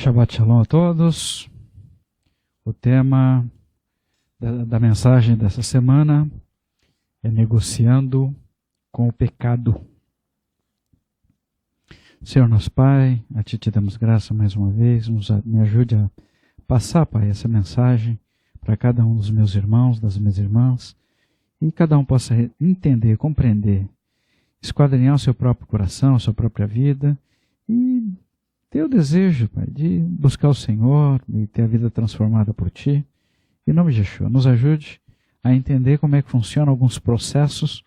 Shabbat Shalom a todos. O tema da mensagem dessa semana é negociando com o pecado. Senhor nosso Pai, a Ti te damos graça mais uma vez, me ajude a passar, Pai, essa mensagem para cada um dos meus irmãos, das minhas irmãs, e cada um possa entender, compreender, esquadrinhar o seu próprio coração, a sua própria vida, e ter o desejo, Pai, de buscar o Senhor e ter a vida transformada por Ti. Em nome de Yeshua, nos ajude a entender como é que funcionam alguns processos,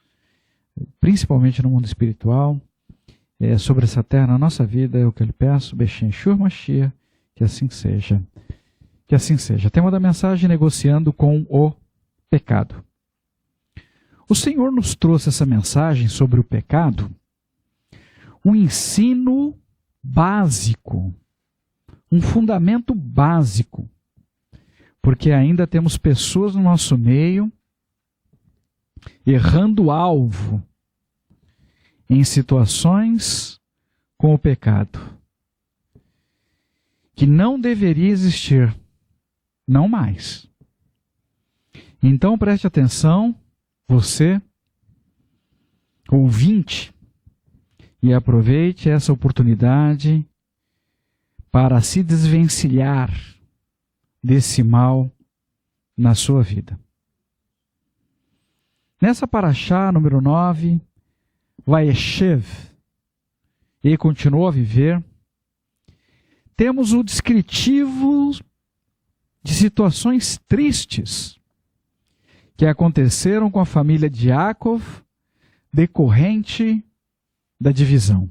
principalmente no mundo espiritual, sobre essa terra, na nossa vida, é o que eu lhe peço, Beshem Shur Mashiach, que assim seja. Que assim seja. Tema da mensagem, negociando com o pecado. O Senhor nos trouxe essa mensagem sobre o pecado, um ensino básico, um fundamento básico, porque ainda temos pessoas no nosso meio errando o alvo em situações com o pecado, que não deveria existir, não mais. Então preste atenção, você, ouvinte, e aproveite essa oportunidade para se desvencilhar desse mal na sua vida. Nessa paraxá, número 9, Vayeshev, e continuou a viver, temos o descritivo de situações tristes que aconteceram com a família de Yaakov, decorrente da divisão,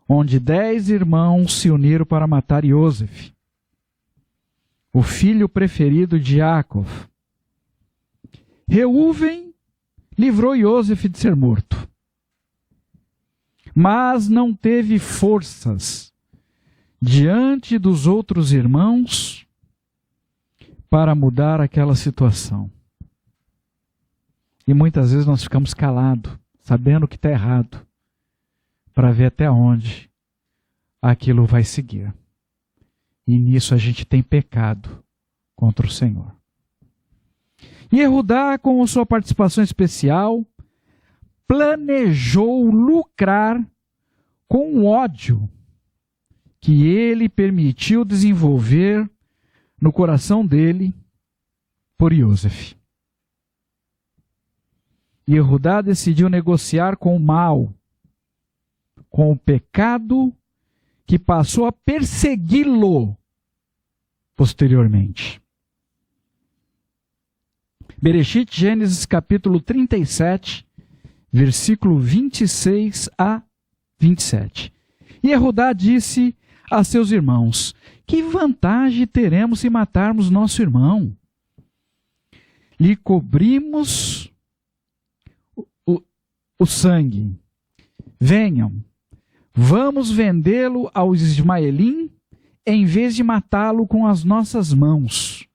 onde 10 irmãos se uniram para matar Yosef, o filho preferido de Yaakov. Reuven livrou Yosef de ser morto, mas não teve forças diante dos outros irmãos para mudar aquela situação. E muitas vezes nós ficamos calados, sabendo que está errado, para ver até onde aquilo vai seguir. E nisso a gente tem pecado contra o Senhor. E Yehudá, com sua participação especial, planejou lucrar com o ódio que ele permitiu desenvolver no coração dele por Yosef. Yehudá decidiu negociar com o mal, com o pecado que passou a persegui-lo posteriormente. Bereshit, Gênesis capítulo 37, versículo 26 a 27. E Yehudá disse a seus irmãos: que vantagem teremos se matarmos nosso irmão? Lhe cobrimos o sangue. Venham, vamos vendê-lo aos ismaelim em vez de matá-lo com as nossas mãos.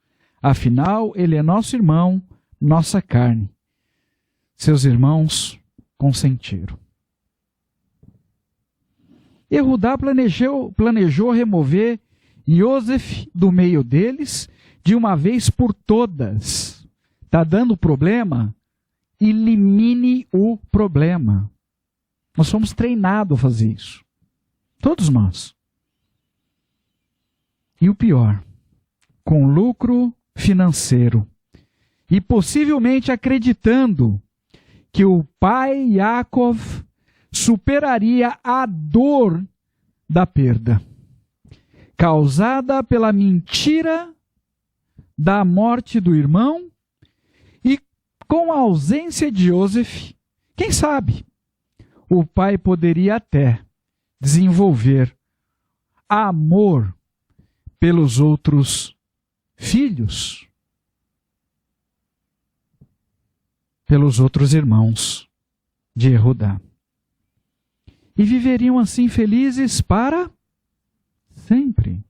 Afinal, ele é nosso irmão, nossa carne. Seus irmãos consentiram. Yehudá planejou remover Yosef do meio deles de uma vez por todas. Está dando problema? Elimine o problema. Nós fomos treinados a fazer isso. Todos nós. E o pior, com lucro financeiro. E possivelmente acreditando que o pai Yaakov superaria a dor da perda, causada pela mentira da morte do irmão, e com a ausência de Yosef, quem sabe, o pai poderia até desenvolver amor pelos outros filhos, pelos outros irmãos de Yehudá. E viveriam assim felizes para sempre.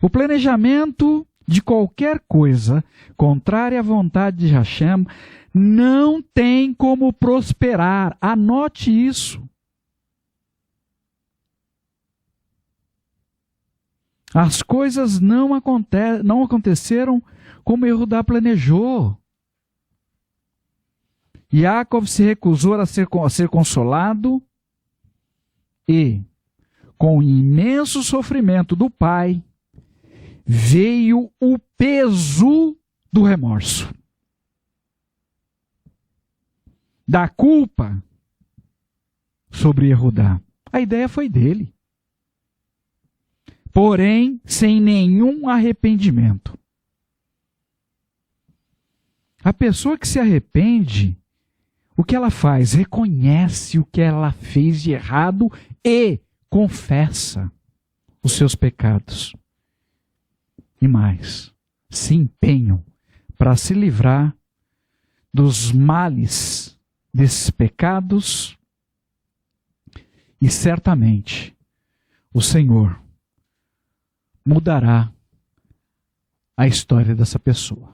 O planejamento de qualquer coisa contrária à vontade de Hashem não tem como prosperar. Anote isso. As coisas não aconteceram como Yehudá planejou. Yaakov se recusou a ser consolado e, com o imenso sofrimento do pai, veio o peso do remorso, da culpa sobre Yehudá. A ideia foi dele, porém sem nenhum arrependimento. A pessoa que se arrepende, o que ela faz? Reconhece o que ela fez de errado e confessa os seus pecados. E mais, se empenham para se livrar dos males desses pecados, e certamente o Senhor mudará a história dessa pessoa.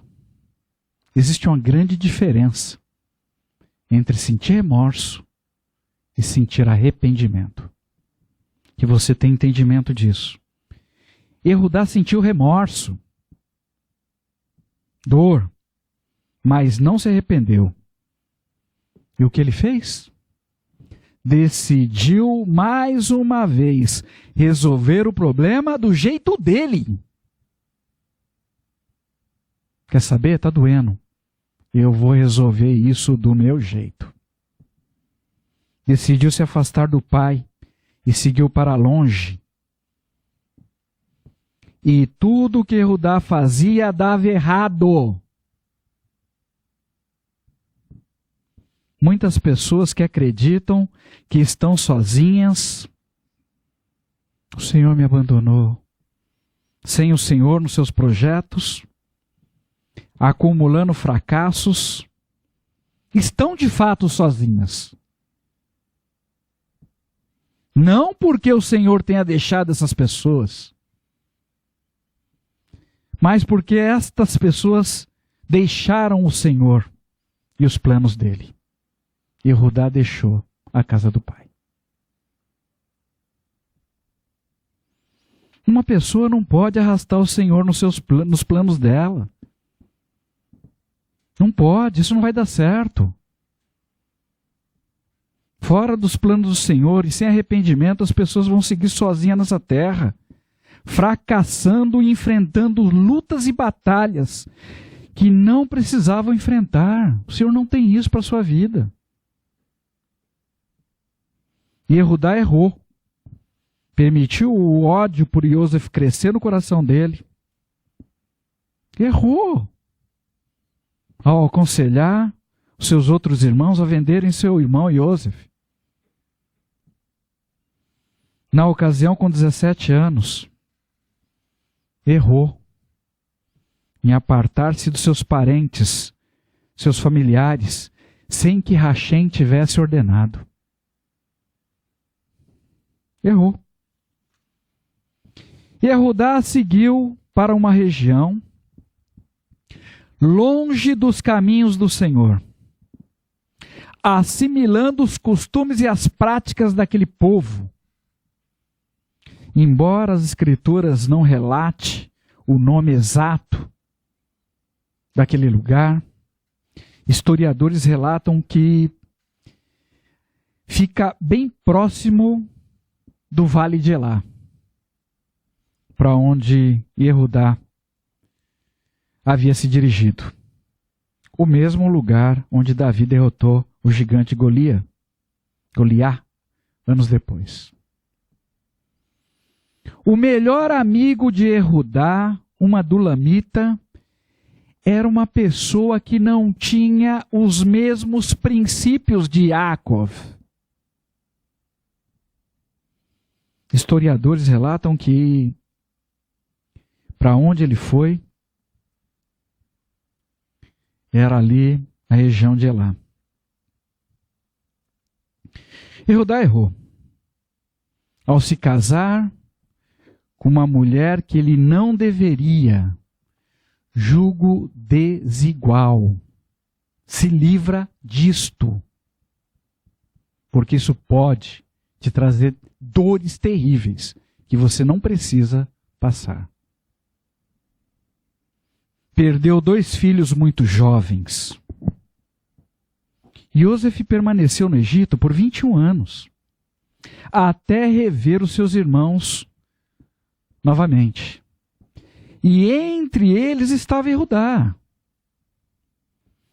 Existe uma grande diferença entre sentir remorso e sentir arrependimento. Que você tenha entendimento disso. Yehudá sentiu remorso, dor, mas não se arrependeu. E o que ele fez? Decidiu mais uma vez resolver o problema do jeito dele. Quer saber? Está doendo. Eu vou resolver isso do meu jeito. Decidiu se afastar do pai e seguiu para longe. E tudo que Yehudá fazia dava errado. Muitas pessoas que acreditam que estão sozinhas. O Senhor me abandonou. Sem o Senhor nos seus projetos, acumulando fracassos, estão de fato sozinhas. Não porque o Senhor tenha deixado essas pessoas, mas porque estas pessoas deixaram o Senhor e os planos dele. Yehudá deixou a casa do pai. Uma pessoa não pode arrastar o Senhor nos planos dela. Não pode, isso não vai dar certo. Fora dos planos do Senhor e sem arrependimento, as pessoas vão seguir sozinhas nessa terra, fracassando e enfrentando lutas e batalhas que não precisavam enfrentar. O Senhor não tem isso para a sua vida. E Yehudá errou. Permitiu o ódio por Yosef crescer no coração dele. Errou. Ao aconselhar os seus outros irmãos a venderem seu irmão Yosef. Na ocasião, com 17 anos, errou em apartar-se dos seus parentes, seus familiares, sem que Rachem tivesse ordenado. Errou. Yehudá seguiu para uma região longe dos caminhos do Senhor, assimilando os costumes e as práticas daquele povo. Embora as Escrituras não relate o nome exato daquele lugar, historiadores relatam que fica bem próximo do Vale de Elá, para onde Yehudá havia se dirigido. O mesmo lugar onde Davi derrotou o gigante Goliá, anos depois. O melhor amigo de Yehudá, uma dulamita, era uma pessoa que não tinha os mesmos princípios de Yaakov. Historiadores relatam que para onde ele foi era ali a região de Elá. Yehudá errou ao se casar com uma mulher que ele não deveria. Jugo desigual. Se livra disto, porque isso pode te trazer dores terríveis que você não precisa passar. Perdeu 2 filhos muito jovens. Yosef permaneceu no Egito por 21 anos, até rever os seus irmãos novamente. E entre eles estava Judá.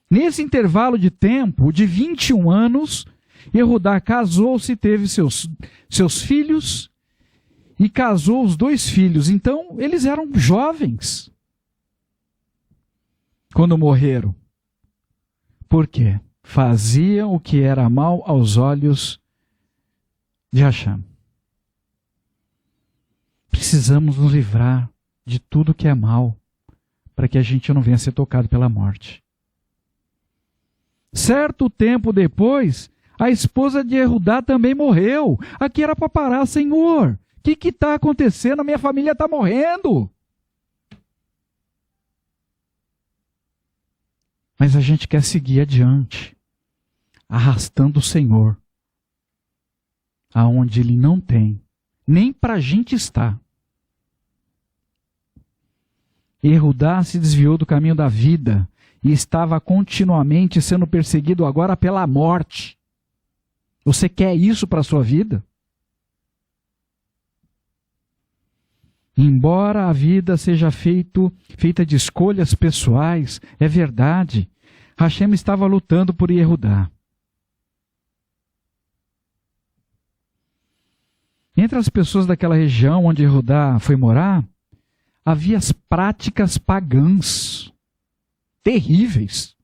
Nesse intervalo de tempo, de 21 anos, Judá casou-se e teve seus filhos, e casou os 2 filhos. Então, eles eram jovens quando morreram. Por quê? Faziam o que era mal aos olhos de Hashem. Precisamos nos livrar de tudo que é mal, para que a gente não venha ser tocado pela morte. Certo tempo depois, a esposa de Judá também morreu. Aqui era para parar, Senhor. O que está acontecendo? A minha família está morrendo. Mas a gente quer seguir adiante, arrastando o Senhor aonde Ele não tem, nem para a gente estar. Judá se desviou do caminho da vida e estava continuamente sendo perseguido agora pela morte. Você quer isso para a sua vida? Embora a vida seja feita de escolhas pessoais, é verdade, Hashem estava lutando por Judá. Entre as pessoas daquela região onde Judá foi morar, havia as práticas pagãs, terríveis.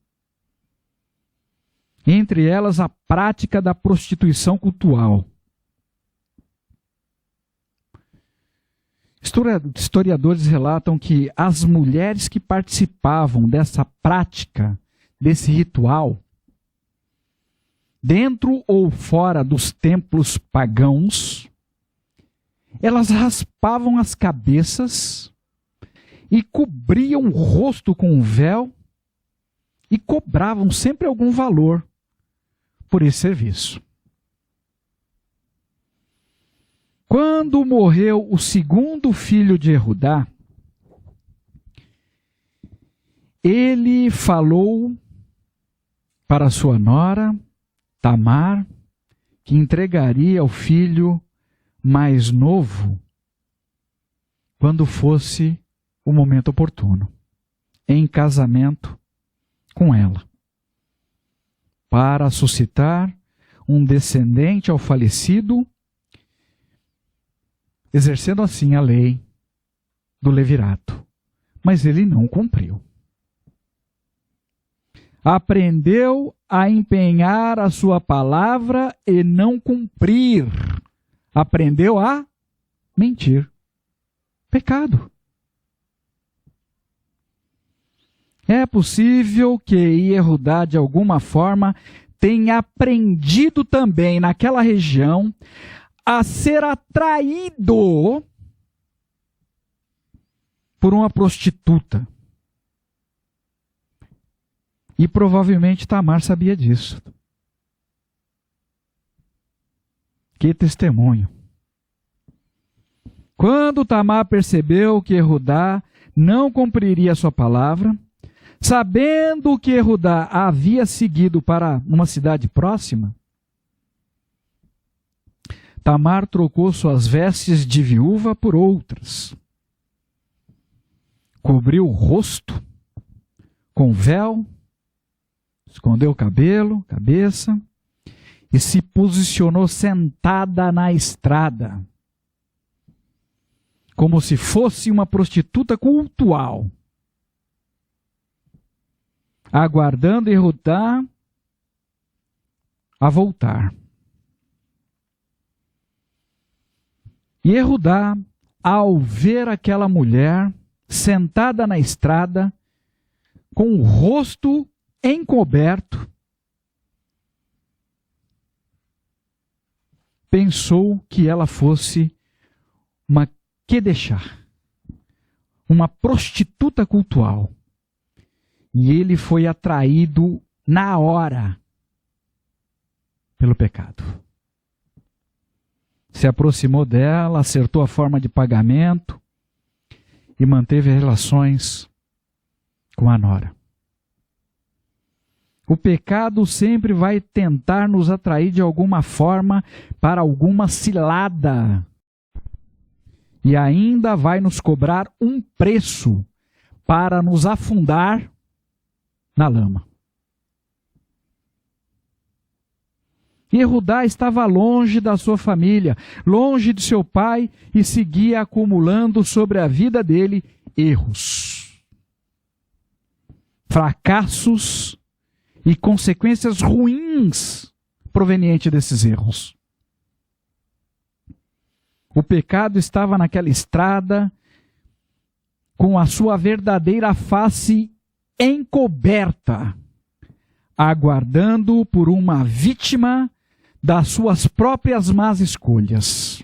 Entre elas, a prática da prostituição cultural. Historiadores relatam que as mulheres que participavam dessa prática, desse ritual, dentro ou fora dos templos pagãos, elas raspavam as cabeças e cobriam o rosto com um véu e cobravam sempre algum valor por esse serviço. Quando morreu o segundo filho de Judá, ele falou para sua nora, Tamar, que entregaria o filho mais novo quando fosse o momento oportuno, em casamento com ela, para suscitar um descendente ao falecido, exercendo assim a lei do levirato. Mas ele não cumpriu. Aprendeu a empenhar a sua palavra e não cumprir. Aprendeu a mentir. Pecado. É possível que Judá, de alguma forma, tenha aprendido também naquela região a ser atraído por uma prostituta. E provavelmente Tamar sabia disso. Que testemunho. Quando Tamar percebeu que Judá não cumpriria a sua palavra, sabendo que Judá havia seguido para uma cidade próxima, Tamar trocou suas vestes de viúva por outras. Cobriu o rosto com véu, escondeu o cabelo, cabeça, e se posicionou sentada na estrada, como se fosse uma prostituta cultual, aguardando Judá a voltar. E Judá, ao ver aquela mulher sentada na estrada, com o rosto encoberto, pensou que ela fosse uma quedechá, uma prostituta cultual. E ele foi atraído na hora pelo pecado. Se aproximou dela, acertou a forma de pagamento, e manteve relações com a nora. O pecado sempre vai tentar nos atrair de alguma forma para alguma cilada. E ainda vai nos cobrar um preço para nos afundar na lama. Yehudá estava longe da sua família, longe de seu pai e seguia acumulando sobre a vida dele erros, fracassos e consequências ruins provenientes desses erros. O pecado estava naquela estrada com a sua verdadeira face encoberta, aguardando por uma vítima das suas próprias más escolhas.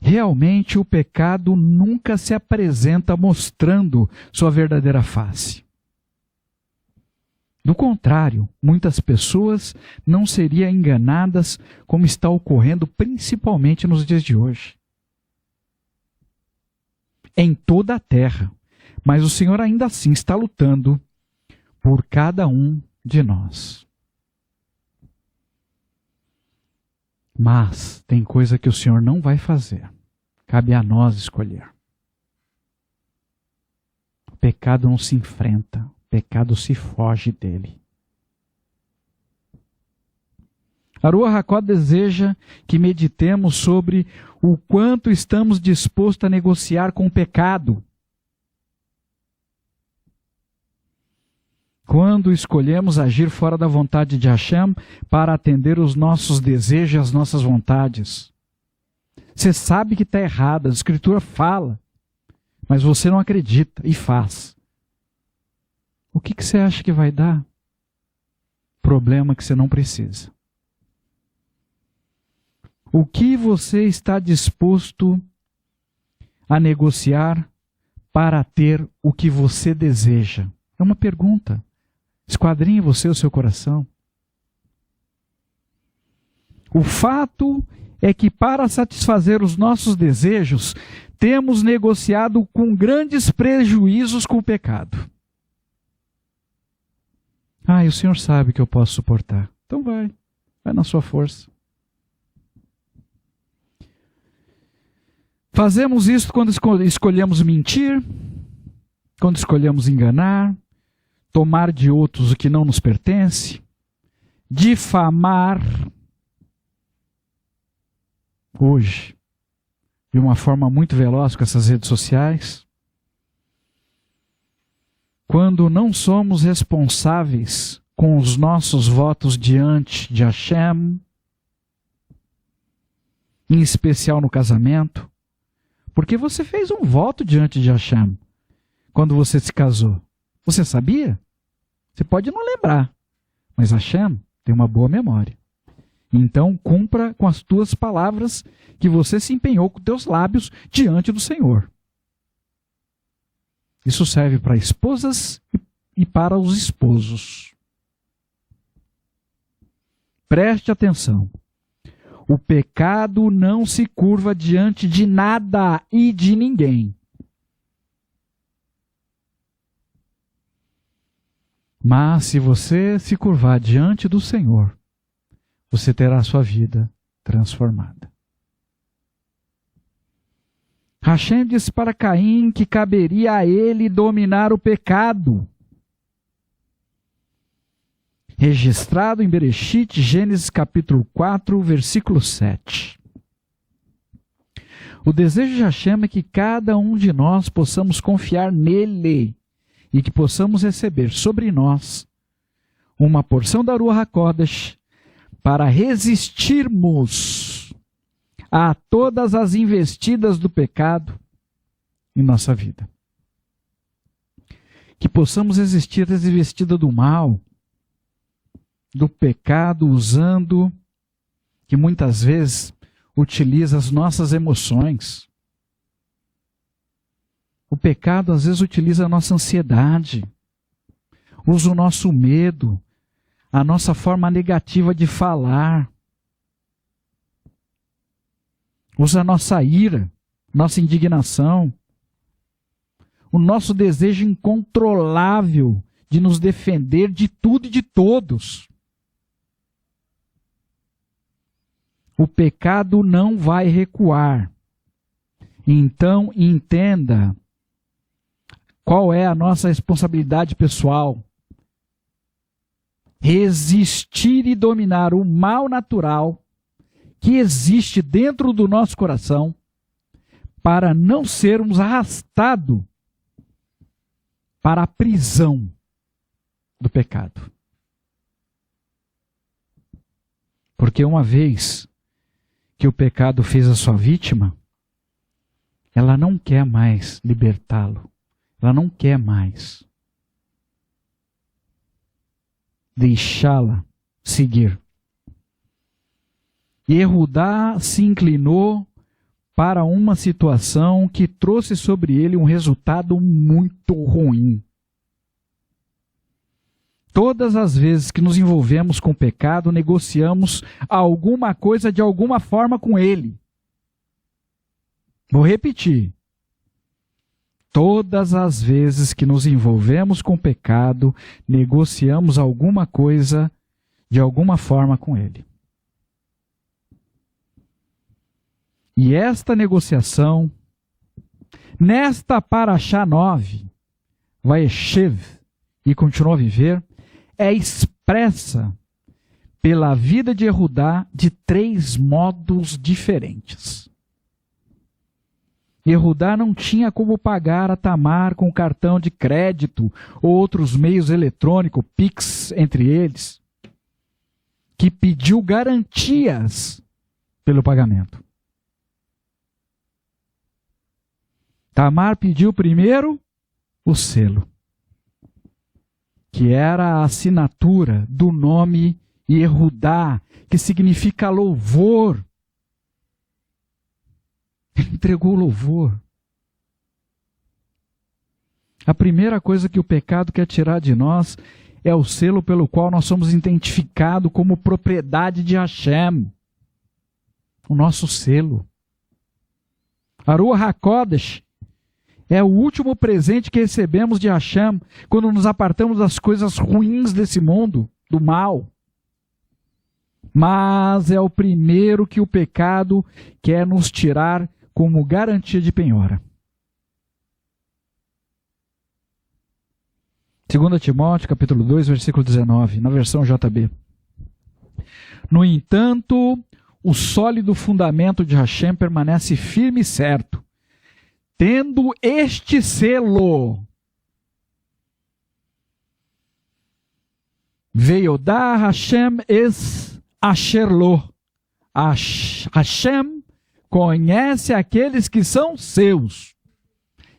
Realmente o pecado nunca se apresenta mostrando sua verdadeira face. Do contrário, muitas pessoas não seriam enganadas como está ocorrendo principalmente nos dias de hoje. Em toda a terra. Mas o Senhor ainda assim está lutando por cada um de nós. Mas tem coisa que o Senhor não vai fazer. Cabe a nós escolher. O pecado não se enfrenta. O pecado se foge dele. A Ruach HaKodesh deseja que meditemos sobre o quanto estamos dispostos a negociar com o pecado. Quando escolhemos agir fora da vontade de Hashem para atender os nossos desejos e as nossas vontades. Você sabe que está errado, a Escritura fala, mas você não acredita e faz. O que você acha que vai dar? Problema que você não precisa. O que você está disposto a negociar para ter o que você deseja? É uma pergunta. Esquadrinhe você o seu coração. O fato é que para satisfazer os nossos desejos, temos negociado com grandes prejuízos com o pecado. E o Senhor sabe que eu posso suportar. Então vai na sua força. Fazemos isso quando escolhemos mentir, quando escolhemos enganar, tomar de outros o que não nos pertence, difamar. Hoje, de uma forma muito veloz com essas redes sociais, quando não somos responsáveis com os nossos votos diante de Hashem, em especial no casamento, porque você fez um voto diante de Hashem quando você se casou. Você sabia? Você pode não lembrar, mas Hashem tem uma boa memória. Então, cumpra com as tuas palavras que você se empenhou com teus lábios diante do Senhor. Isso serve para esposas e para os esposos. Preste atenção. O pecado não se curva diante de nada e de ninguém. Mas se você se curvar diante do Senhor, você terá a sua vida transformada. Hashem disse para Caim que caberia a ele dominar o pecado. Registrado em Bereshit, Gênesis capítulo 4, versículo 7. O desejo de Hashem é que cada um de nós possamos confiar nele e que possamos receber sobre nós uma porção da Ruach HaKodesh para resistirmos a todas as investidas do pecado em nossa vida. Que possamos resistir às investidas do mal, do pecado, usando, que muitas vezes utiliza as nossas emoções. O pecado às vezes utiliza a nossa ansiedade, usa o nosso medo, a nossa forma negativa de falar, usa a nossa ira, nossa indignação, o nosso desejo incontrolável de nos defender de tudo e de todos. O pecado não vai recuar. Então, entenda qual é a nossa responsabilidade pessoal. Resistir e dominar o mal natural que existe dentro do nosso coração para não sermos arrastados para a prisão do pecado. Porque uma vez que o pecado fez a sua vítima, ela não quer mais libertá-lo. Ela não quer mais deixá-la seguir. Yehudá se inclinou para uma situação que trouxe sobre ele um resultado muito ruim. Todas as vezes que nos envolvemos com o pecado, negociamos alguma coisa de alguma forma com ele. Vou repetir. Todas as vezes que nos envolvemos com o pecado, negociamos alguma coisa de alguma forma com ele. E esta negociação, nesta Parashá 9, Vayeshev, e continua a viver, é expressa pela vida de Yehudá de 3 modos diferentes. Yehudá não tinha como pagar a Tamar com cartão de crédito ou outros meios eletrônicos, Pix entre eles, que pediu garantias pelo pagamento. Tamar pediu primeiro o selo, que era a assinatura do nome Yehudá, que significa louvor. Ele entregou o louvor. A primeira coisa que o pecado quer tirar de nós é o selo pelo qual nós somos identificados como propriedade de Hashem. O nosso selo. A Ruach HaKodesh é o último presente que recebemos de Hashem quando nos apartamos das coisas ruins desse mundo, do mal. Mas é o primeiro que o pecado quer nos tirar como garantia de penhora. 2 Timóteo, capítulo 2, versículo 19, na versão JB. No entanto, o sólido fundamento de Hashem permanece firme e certo, tendo este selo. Veiodá Hashem es asherlo. Hashem conhece aqueles que são seus.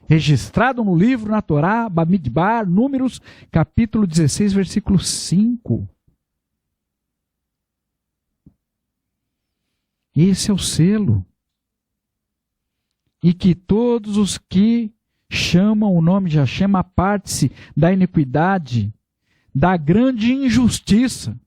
Registrado no livro, na Torá, Bamidbar, Números, capítulo 16, versículo 5. Esse é o selo. E que todos os que chamam o nome de Hashem aparte-se da iniquidade, da grande injustiça.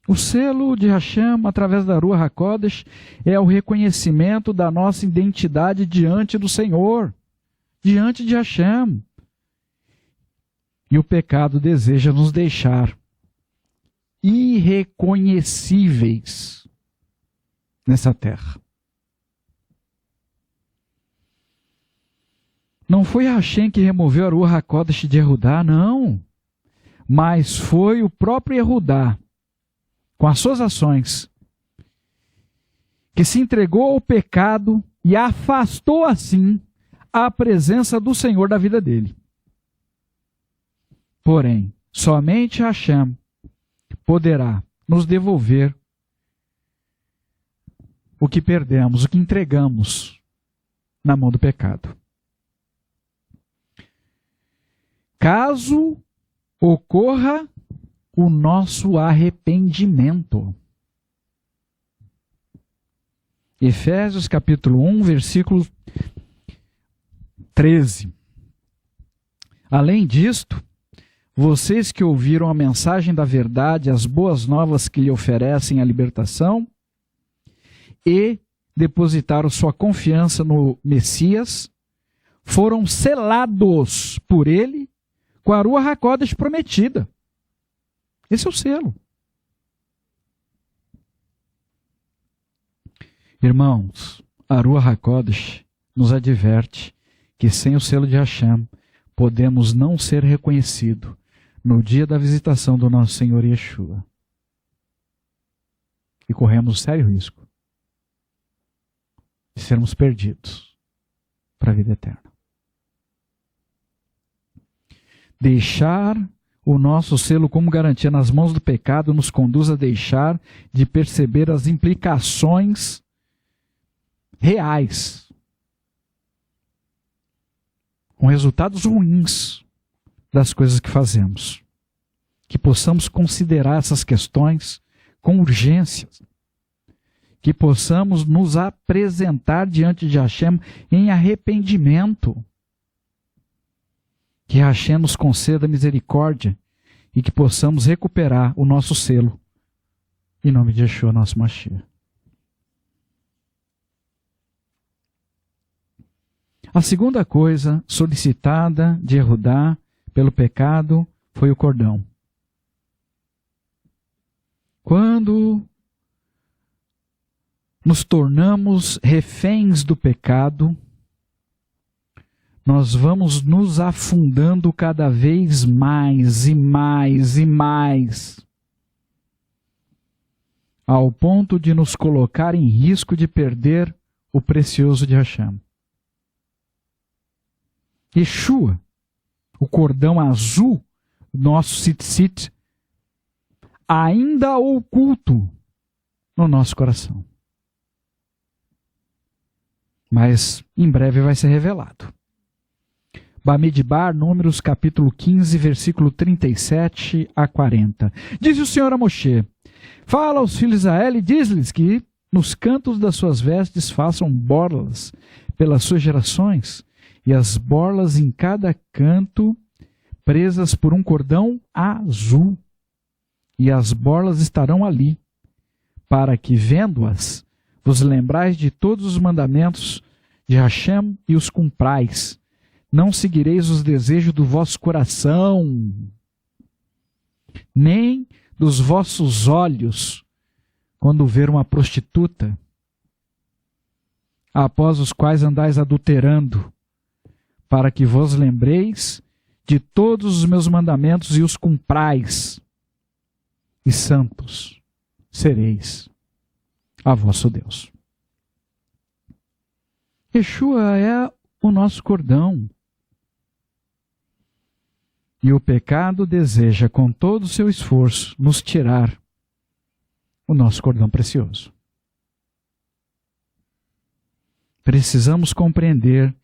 O selo de Hashem, através da Ruach HaKodesh, é o reconhecimento da nossa identidade diante do Senhor, diante de Hashem. E o pecado deseja nos deixar irreconhecíveis nessa terra. Não foi Hashem que removeu a Ruach HaKodesh de Yehudá, não. Mas foi o próprio Yehudá, com as suas ações, que se entregou ao pecado e afastou assim a presença do Senhor da vida dele. Porém, somente Hashem poderá nos devolver o que perdemos, o que entregamos na mão do pecado. Caso ocorra o nosso arrependimento. Efésios capítulo 1, versículo 13. Além disto, vocês que ouviram a mensagem da verdade, as boas novas que lhe oferecem a libertação, e depositaram sua confiança no Messias foram selados por ele com a Ruach HaKodesh prometida. Esse é o selo. Irmãos, a Ruach HaKodesh nos adverte que sem o selo de Hashem podemos não ser reconhecidos no dia da visitação do nosso Senhor Yeshua. E corremos sério risco de sermos perdidos para a vida eterna. Deixar o nosso selo como garantia nas mãos do pecado nos conduz a deixar de perceber as implicações reais, com resultados ruins das coisas que fazemos. Que possamos considerar essas questões com urgência. Que possamos nos apresentar diante de Hashem em arrependimento. Que Hashem nos conceda misericórdia e que possamos recuperar o nosso selo. Em nome de Yeshua, nosso Mashiach. A segunda coisa solicitada de Yehudá pelo pecado foi o cordão. Quando nos tornamos reféns do pecado, nós vamos nos afundando cada vez mais e mais e mais, ao ponto de nos colocar em risco de perder o precioso de Hashem. Yeshua, o cordão azul, nosso tzitzit, ainda oculto no nosso coração. Mas em breve vai ser revelado. Bamidbar, Números, capítulo 15, versículo 37 a 40. Diz o Senhor a Moshe: fala aos filhos de Israel e diz-lhes que nos cantos das suas vestes façam borlas pelas suas gerações, e as borlas em cada canto presas por um cordão azul. E as borlas estarão ali, para que, vendo-as, vos lembrais de todos os mandamentos de Hashem e os cumprais. Não seguireis os desejos do vosso coração, nem dos vossos olhos, quando ver uma prostituta, após os quais andais adulterando, para que vos lembreis de todos os meus mandamentos e os cumprais, e santos sereis a vosso Deus. Yeshua é o nosso cordão. E o pecado deseja, com todo o seu esforço, nos tirar o nosso cordão precioso. Precisamos compreender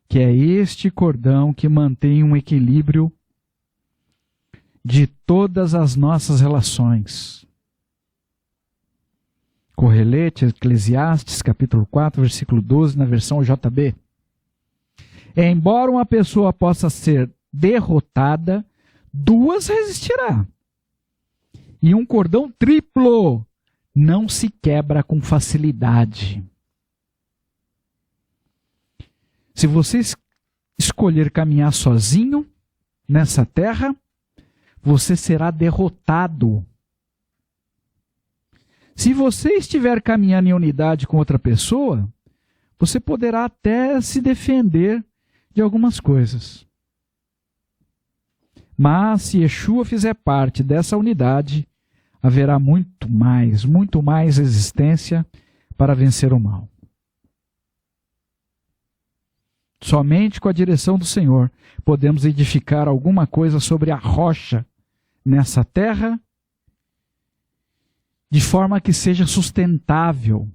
que é este cordão que mantém um equilíbrio de todas as nossas relações. Correlete, Eclesiastes, capítulo 4, versículo 12, na versão JB. Embora uma pessoa possa ser derrotada, duas resistirá. E um cordão triplo não se quebra com facilidade. Se você escolher caminhar sozinho nessa terra, você será derrotado. Se você estiver caminhando em unidade com outra pessoa, você poderá até se defender de algumas coisas. Mas se Yeshua fizer parte dessa unidade, haverá muito mais resistência para vencer o mal. Somente com a direção do Senhor podemos edificar alguma coisa sobre a rocha nessa terra, de forma que seja sustentável.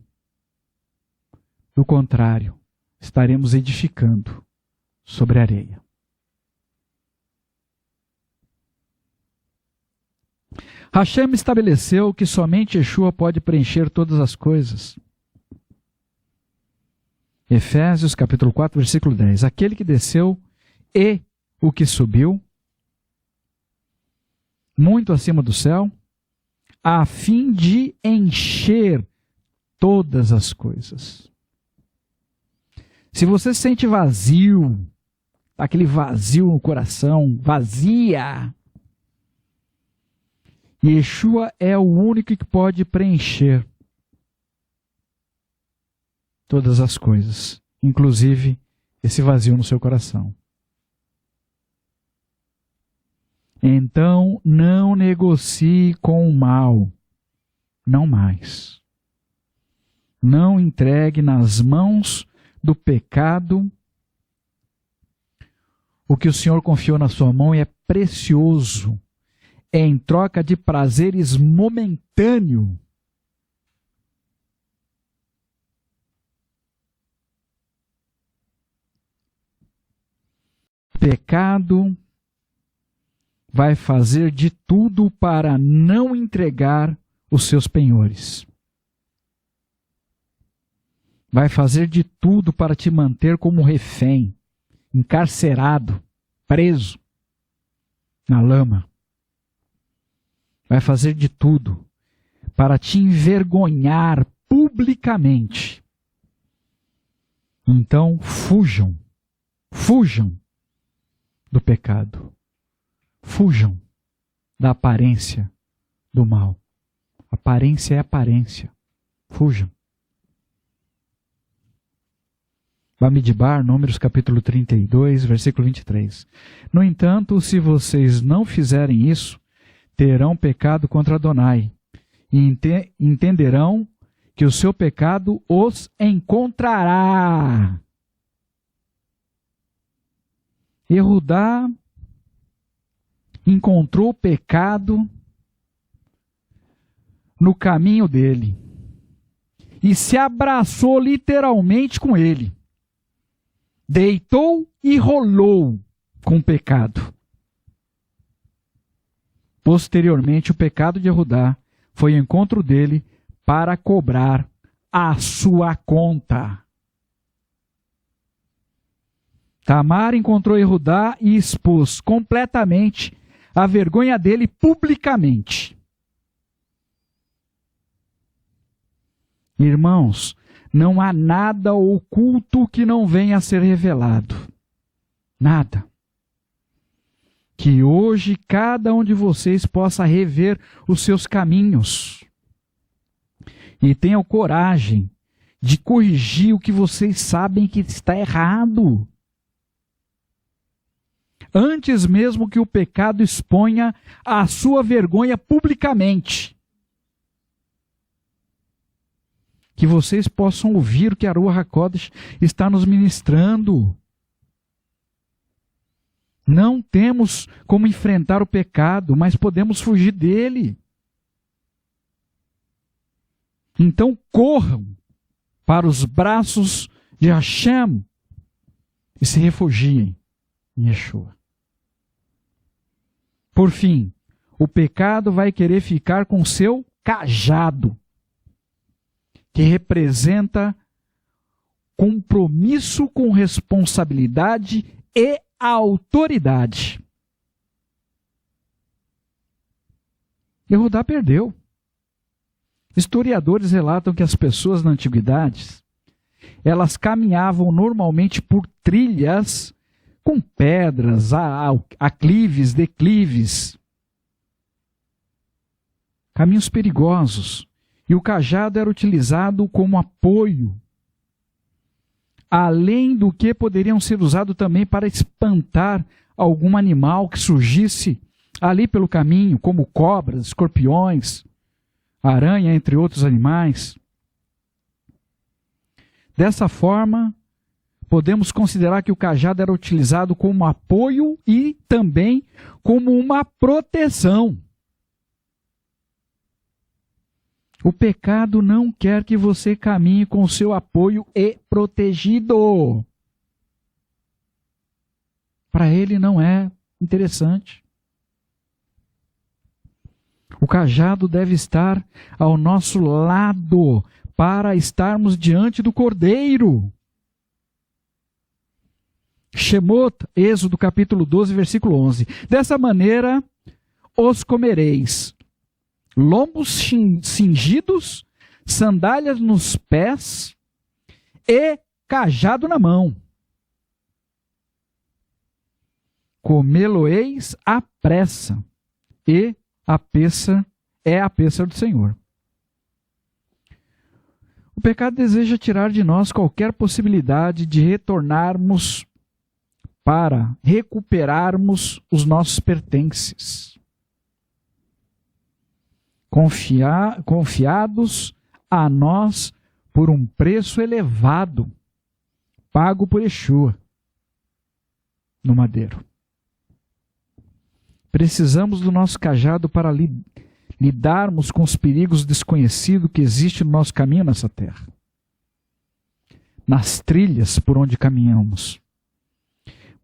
Do contrário, estaremos edificando sobre a areia. Hashem estabeleceu que somente Yeshua pode preencher todas as coisas. Efésios capítulo 4, versículo 10. Aquele que desceu e o que subiu, muito acima do céu, a fim de encher todas as coisas. Se você se sente vazio, aquele vazio no coração, vazia, Yeshua é o único que pode preencher todas as coisas, inclusive esse vazio no seu coração. Então, não negocie com o mal, não mais. Não entregue nas mãos do pecado o que o Senhor confiou na sua mão e é precioso, é em troca de prazeres momentâneos. Pecado vai fazer de tudo para não entregar os seus penhores. Vai fazer de tudo para te manter como refém, encarcerado, preso na lama. Vai fazer de tudo para te envergonhar publicamente. Então, fujam do pecado. Fujam da aparência do mal. Aparência é aparência. Fujam. Bamidbar, Números capítulo 32, versículo 23. No entanto, se vocês não fizerem isso, terão pecado contra Adonai, e entenderão que o seu pecado os encontrará. Yehudá encontrou pecado no caminho dele e se abraçou literalmente com ele. Deitou e rolou com o pecado. Posteriormente, o pecado de Yehudá foi ao encontro dele para cobrar a sua conta. Tamar encontrou Yehudá e expôs completamente a vergonha dele publicamente. Irmãos, não há nada oculto que não venha a ser revelado. Nada. Que hoje cada um de vocês possa rever os seus caminhos. E tenham coragem de corrigir o que vocês sabem que está errado. Antes mesmo que o pecado exponha a sua vergonha publicamente. Que vocês possam ouvir o que a Ruach HaKodesh está nos ministrando. Não temos como enfrentar o pecado, mas podemos fugir dele. Então corram para os braços de Hashem e se refugiem em Yeshua. Por fim, o pecado vai querer ficar com seu cajado, que representa compromisso com responsabilidade e autoridade. Yehudá perdeu. Historiadores relatam que as pessoas na antiguidade, elas caminhavam normalmente por trilhas com pedras, aclives, declives, caminhos perigosos. E o cajado era utilizado como apoio, além do que poderiam ser usados também para espantar algum animal que surgisse ali pelo caminho, como cobras, escorpiões, aranha, entre outros animais. Dessa forma, podemos considerar que o cajado era utilizado como apoio e também como uma proteção. O pecado não quer que você caminhe com o seu apoio e protegido. Para ele não é interessante. O cajado deve estar ao nosso lado para estarmos diante do Cordeiro. Shemot, Êxodo capítulo 12, versículo 11. Dessa maneira os comereis, lombos cingidos, sandálias nos pés e cajado na mão. Comê-lo-eis à pressa, e a peça é a peça do Senhor. O pecado deseja tirar de nós qualquer possibilidade de retornarmos para recuperarmos os nossos pertences, confiados a nós por um preço elevado, pago por Yeshua no madeiro. Precisamos do nosso cajado para lidarmos com os perigos desconhecidos que existem no nosso caminho nessa terra, nas trilhas por onde caminhamos.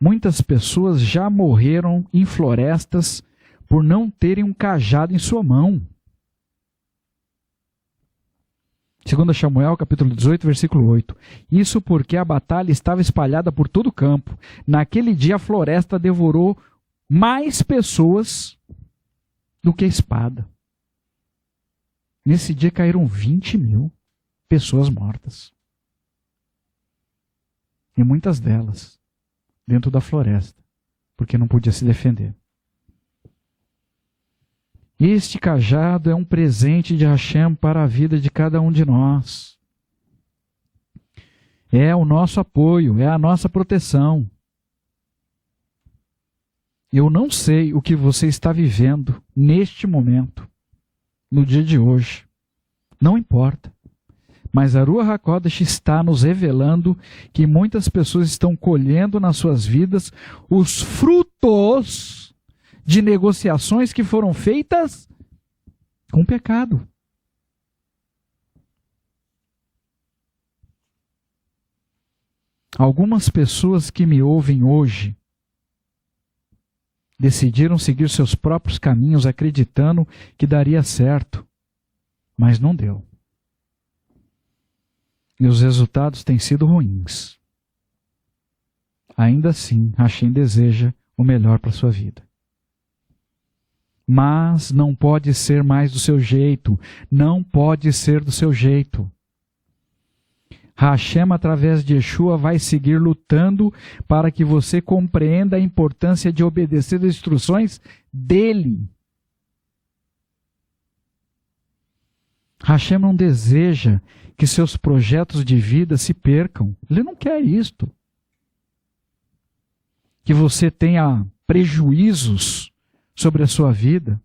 Muitas pessoas já morreram em florestas por não terem um cajado em sua mão. 2 Samuel, capítulo 18, versículo 8. Isso porque a batalha estava espalhada por todo o campo. Naquele dia a floresta devorou mais pessoas do que a espada. Nesse dia caíram 20.000 pessoas mortas. E muitas delas dentro da floresta, porque não podia se defender. Este cajado é um presente de Hashem para a vida de cada um de nós. É o nosso apoio, é a nossa proteção. Eu não sei o que você está vivendo neste momento, no dia de hoje. Não importa. Mas a Ruach HaKodesh está nos revelando que muitas pessoas estão colhendo nas suas vidas os frutos de negociações que foram feitas com pecado. Algumas pessoas que me ouvem hoje decidiram seguir seus próprios caminhos acreditando que daria certo, mas não deu. E os resultados têm sido ruins. Ainda assim, Hashem deseja o melhor para a sua vida. Mas não pode ser mais do seu jeito. Não pode ser do seu jeito. Hashem, através de Yeshua, vai seguir lutando para que você compreenda a importância de obedecer às instruções dele. Hashem não deseja que seus projetos de vida se percam. Ele não quer isto. Que você tenha prejuízos sobre a sua vida.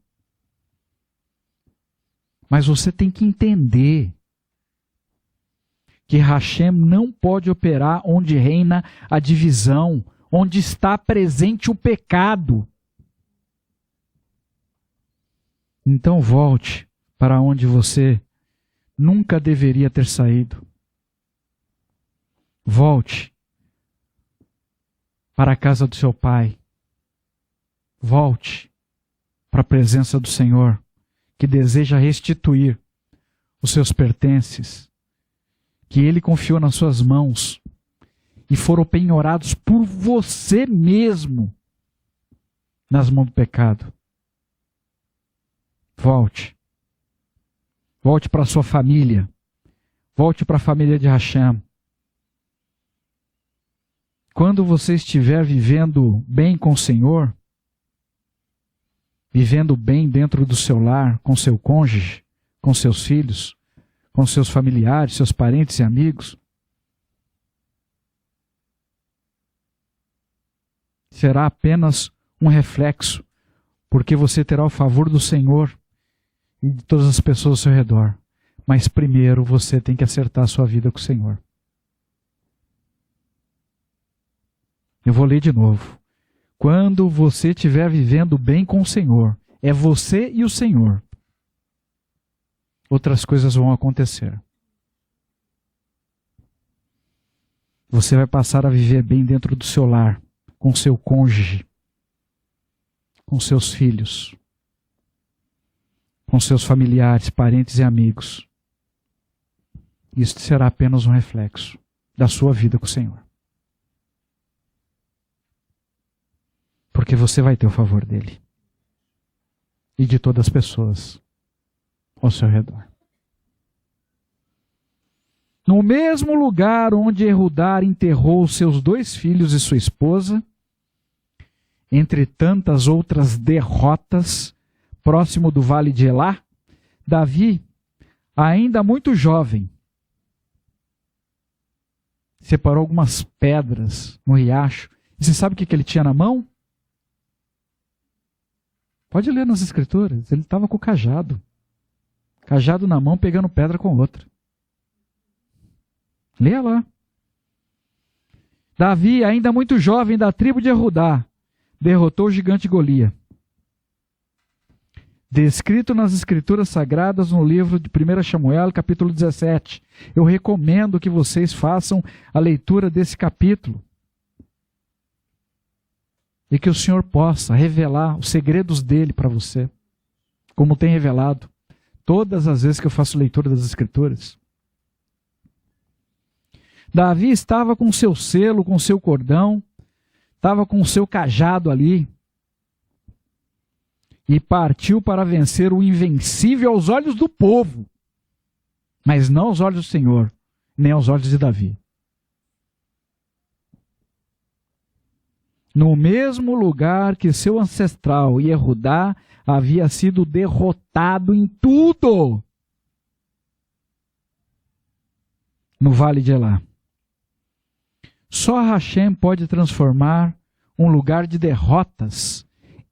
Mas você tem que entender que Hashem não pode operar onde reina a divisão, onde está presente o pecado. Então volte para onde você nunca deveria ter saído. Volte para a casa do seu pai. Volte para a presença do Senhor, que deseja restituir os seus pertences, que Ele confiou nas suas mãos e foram penhorados por você mesmo nas mãos do pecado. Volte. Volte para a sua família. Volte para a família de Hashem. Quando você estiver vivendo bem com o Senhor, vivendo bem dentro do seu lar, com seu cônjuge, com seus filhos, com seus familiares, seus parentes e amigos, será apenas um reflexo, porque você terá o favor do Senhor e de todas as pessoas ao seu redor. Mas primeiro você tem que acertar a sua vida com o Senhor. Eu vou ler de novo. Quando você estiver vivendo bem com o Senhor, é você e o Senhor, outras coisas vão acontecer. Você vai passar a viver bem dentro do seu lar, com seu cônjuge, com seus filhos, com seus familiares, parentes e amigos. Isso será apenas um reflexo da sua vida com o Senhor. Porque você vai ter o favor dele e de todas as pessoas ao seu redor. No mesmo lugar onde Erudá enterrou seus 2 filhos e sua esposa, entre tantas outras derrotas, próximo do vale de Elá, Davi, ainda muito jovem, separou algumas pedras no riacho. E você sabe o que ele tinha na mão? Pode ler nas escrituras. Ele estava com o cajado. Cajado na mão, pegando pedra com outra. Leia lá. Davi, ainda muito jovem, da tribo de Erudá, derrotou o gigante Golias. Descrito nas escrituras sagradas no livro de 1 Samuel, capítulo 17. Eu recomendo que vocês façam a leitura desse capítulo. E que o Senhor possa revelar os segredos dele para você, como tem revelado todas as vezes que eu faço leitura das escrituras. Davi estava com seu selo, com seu cordão, estava com o seu cajado ali, e partiu para vencer o invencível aos olhos do povo, mas não aos olhos do Senhor, nem aos olhos de Davi. No mesmo lugar que seu ancestral Erudá havia sido derrotado em tudo, no vale de Elá. Só Hashem pode transformar um lugar de derrotas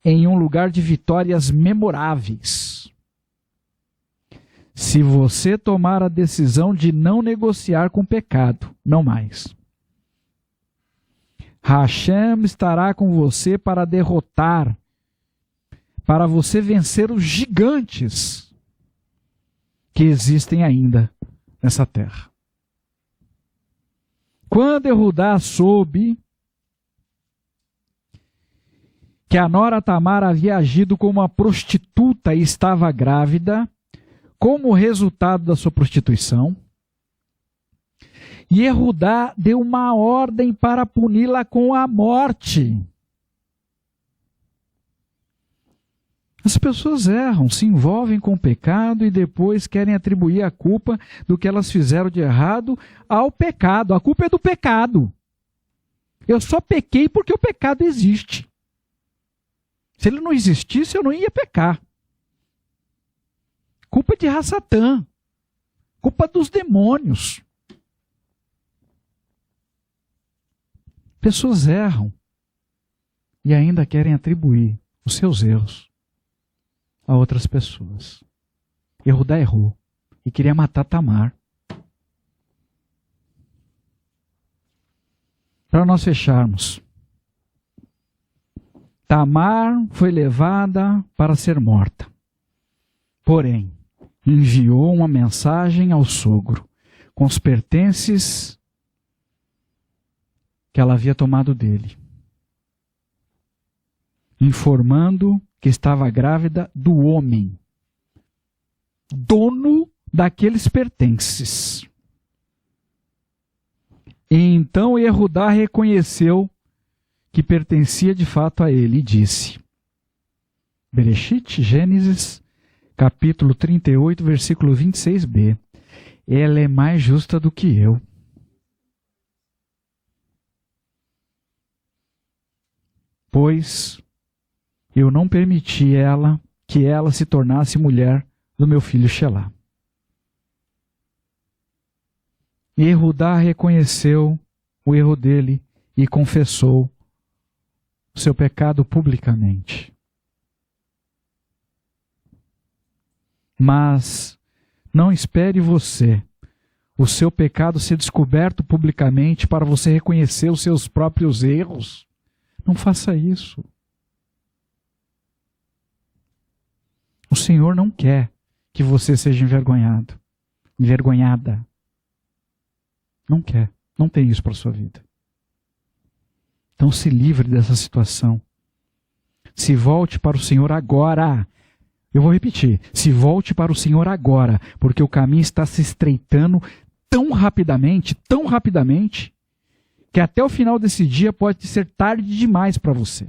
em um lugar de vitórias memoráveis. Se você tomar a decisão de não negociar com o pecado, não mais. Hashem estará com você para derrotar, para você vencer os gigantes que existem ainda nessa terra. Quando Erudá soube que a nora Tamar havia agido como uma prostituta e estava grávida, como resultado da sua prostituição, e Erudá deu uma ordem para puni-la com a morte. As pessoas erram, se envolvem com o pecado e depois querem atribuir a culpa do que elas fizeram de errado ao pecado. A culpa é do pecado. Eu só pequei porque o pecado existe. Se ele não existisse, eu não ia pecar. Culpa de Satã. Culpa dos demônios. Pessoas erram e ainda querem atribuir os seus erros a outras pessoas. Erudá errou e queria matar Tamar. Para nós fecharmos, Tamar foi levada para ser morta. Porém, enviou uma mensagem ao sogro com os pertences que ela havia tomado dele, informando que estava grávida do homem, dono daqueles pertences. E então Erudá reconheceu que pertencia de fato a ele e disse, Bereshit, Gênesis, capítulo 38, versículo 26b, ela é mais justa do que eu. Pois eu não permiti que ela se tornasse mulher do meu filho Shelá. E Erudá reconheceu o erro dele e confessou o seu pecado publicamente. Mas não espere você o seu pecado ser descoberto publicamente para você reconhecer os seus próprios erros. Não faça isso. O Senhor não quer que você seja envergonhado, envergonhada. Não quer. Não tem isso para a sua vida. Então se livre dessa situação. Se volte para o Senhor agora. Eu vou repetir. Se volte para o Senhor agora, porque o caminho está se estreitando tão rapidamente, que até o final desse dia pode ser tarde demais para você.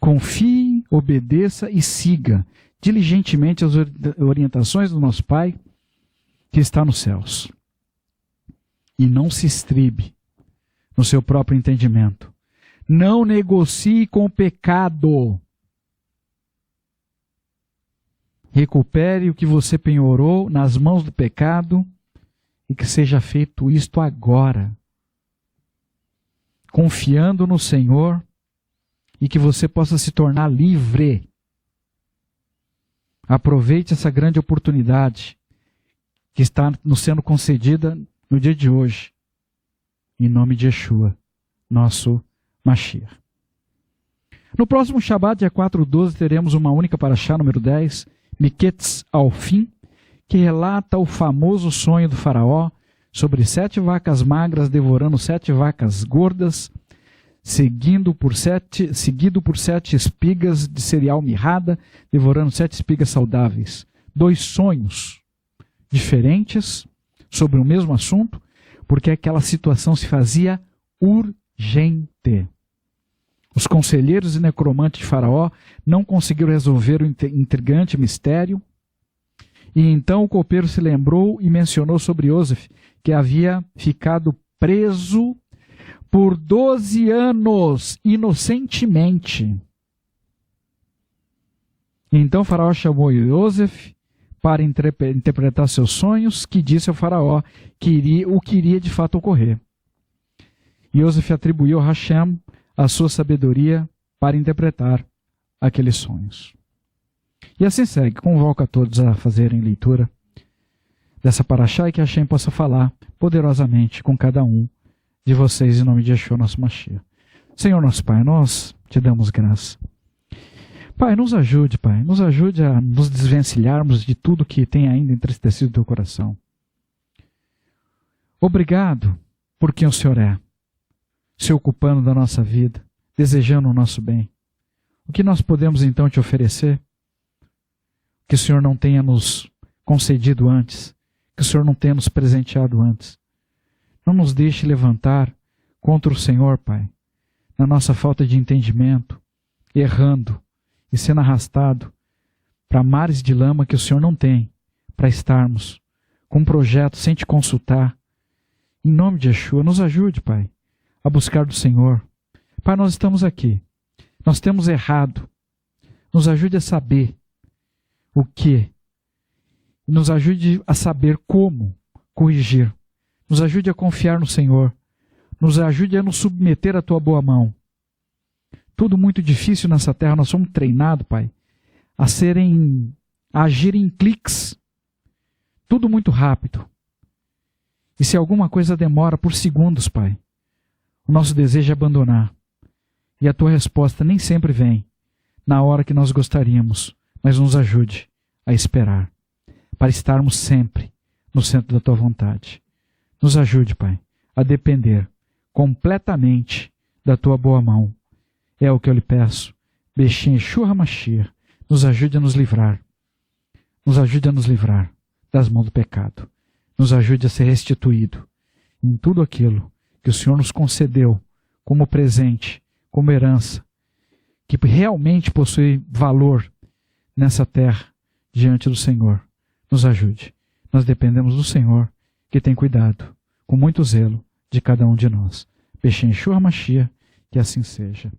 Confie, obedeça e siga diligentemente as orientações do nosso Pai que está nos céus. E não se estribe no seu próprio entendimento. Não negocie com o pecado. Recupere o que você penhorou nas mãos do pecado e que seja feito isto agora. Confiando no Senhor e que você possa se tornar livre. Aproveite essa grande oportunidade que está nos sendo concedida no dia de hoje. Em nome de Yeshua, nosso Mashiach. No próximo Shabat, dia 4/12, teremos uma única paraxá, número 10, Miketz ao fim, que relata o famoso sonho do faraó sobre 7 vacas magras devorando 7 vacas gordas, seguido por 7 espigas de cereal mirrada, devorando 7 espigas saudáveis. 2 sonhos diferentes sobre o mesmo assunto, porque aquela situação se fazia urgente. Os conselheiros e necromantes de Faraó não conseguiram resolver o intrigante mistério, e então o copeiro se lembrou e mencionou sobre Yosef, que havia ficado preso por 12 anos, inocentemente. Então Faraó chamou Yosef para interpretar seus sonhos, que disse ao Faraó que o que iria de fato ocorrer. Yosef atribuiu a Hashem a sua sabedoria para interpretar aqueles sonhos. E assim segue, convoco a todos a fazerem leitura dessa paraxá e que Hashem possa falar poderosamente com cada um de vocês em nome de Yeshua, nosso Mashiach. Senhor nosso Pai, nós te damos graça. Pai, nos ajude a nos desvencilharmos de tudo que tem ainda entristecido o teu coração. Obrigado por quem o Senhor é, se ocupando da nossa vida, desejando o nosso bem. O que nós podemos então te oferecer? Que o Senhor não tenha nos concedido antes, que o Senhor não tenha nos presenteado antes. Não nos deixe levantar contra o Senhor, Pai, na nossa falta de entendimento, errando e sendo arrastado para mares de lama que o Senhor não tem, para estarmos com um projeto sem te consultar. Em nome de Yeshua, nos ajude, Pai, a buscar do Senhor. Pai, nós estamos aqui, nós temos errado, nos ajude a saber o que, nos ajude a saber como corrigir, nos ajude a confiar no Senhor, nos ajude a nos submeter à tua boa mão. Tudo muito difícil nessa terra, nós somos treinados, Pai, a agir em cliques, tudo muito rápido. E se alguma coisa demora por segundos, Pai, o nosso desejo é abandonar. E a tua resposta nem sempre vem na hora que nós gostaríamos, mas nos ajude a esperar, para estarmos sempre no centro da tua vontade. Nos ajude, Pai, a depender completamente da tua boa mão. É o que eu lhe peço. Beshem Yeshua HaMashiach, nos ajude a nos livrar. Nos ajude a nos livrar das mãos do pecado. Nos ajude a ser restituído em tudo aquilo que o Senhor nos concedeu como presente, como herança, que realmente possui valor nessa terra diante do Senhor. Nos ajude. Nós dependemos do Senhor, que tem cuidado, com muito zelo, de cada um de nós. Beshem Yeshua HaMashiach, que assim seja.